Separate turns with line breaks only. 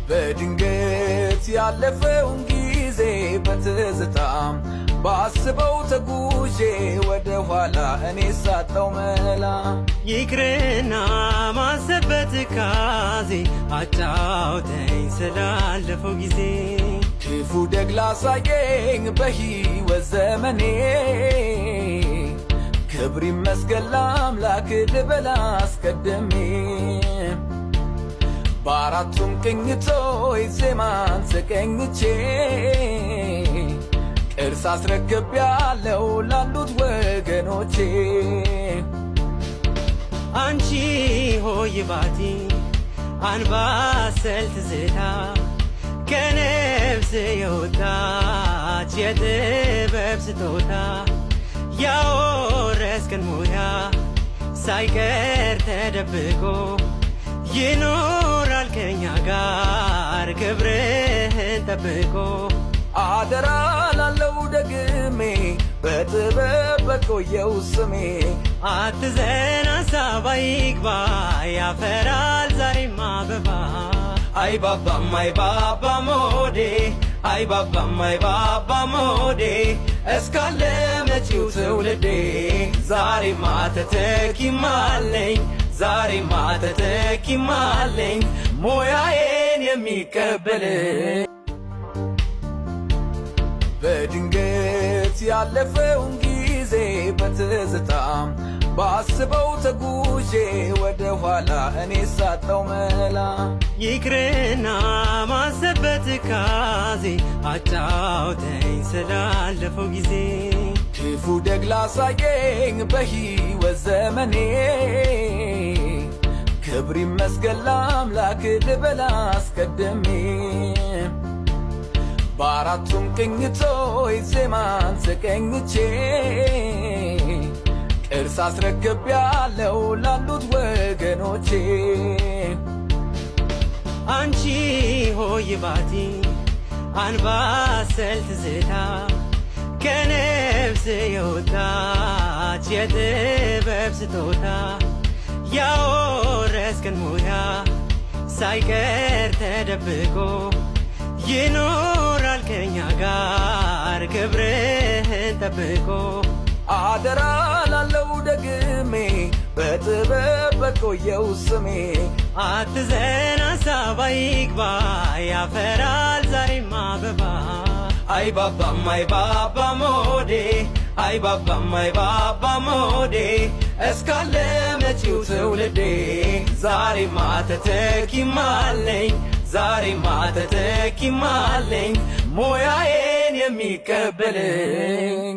በድንገት ያለፈውን ጊዜ በትዝታም ባስበው ተጉዤ ወደ ኋላ እኔ ሳጣው መላ
ይቅርና ማሰብ በትካዜ አጫውተኝ ስላለፈው ጊዜ
ክፉ ደግ ላሳየኝ በሕይወት ዘመኔ ክብር ይመስገን ለአምላክ ልበል አስቀድሜ በአራቱም ቅኝቶች ዜማን ተቀኝቼ ቅርስ አስረክቤያለሁ ላሉት ወገኖቼ።
አንቺ ሆይ ባቲ አንባሰል ትዝታ ከነፍስ የወጣች የጥበብ ስጦታ ያወረስከን ሙያ ሳይቀር ተደብቆ ይኖራል ከኛ ጋር ክብርህን ጠብቆ።
አደራ ላለው ደግሜ በጥበብ በቆየው ስሜ
አትዘን ሀሳብ አይግባ ያፈራል ዛሬም አበባ።
አይ ባባም አይ ባባ ሞዴ አይ ባባም አይ ባባ ሞዴ እስካለ መጪው ትውልዴ ዛሬማ ተተኪማለኝ ዛሬማ ተተኪማለኝ ሞያዬን የሚቀበልኝ። በድንገት ያለፈውን ጊዜ በትዝታም ባስበው ተጉዤ ወደ ኋላ እኔ ሳጣው መላ
ይቅርና ማሰብ በትካዜ አጫውተኝ ስላለፈው ጊዜ
ክፉ ደግ ላሳየኝ በሕይወት ዘመኔ ክብር ይመስገን ለአምላክ ልበል አስቀድሜ በአራቱም ቅኝቶች ዜማን ተቀኝቼ ቅርስ አስረክቤያለሁ ላሉት ወገኖቼ።
አንቺ ሆይ ባቲ አንባሰል ትዝታ ከነፍስ የወጣች የጥበብ ስጦታ ያወረስከን ሙያ ሳይቀር ተደብቆ ይኖራል ከኛ ጋር ክብርህን ጠብቆ።
አደራ ላለው ደግሜ በጥበብ በቆየው ስሜ
አትዘን ሀሳብ አይግባ ያፈራል ዛሬም አበባ።
አይ ባባም አይ ባባ ሞዴ አይ ባባም አይ ባባ ሞዴ እስካለ መጪው ትውልዴ ዛሬማ ተተኪማለኝ ዛሬማ ተተኪማለኝ ሞያዬን የሚቀበልኝ።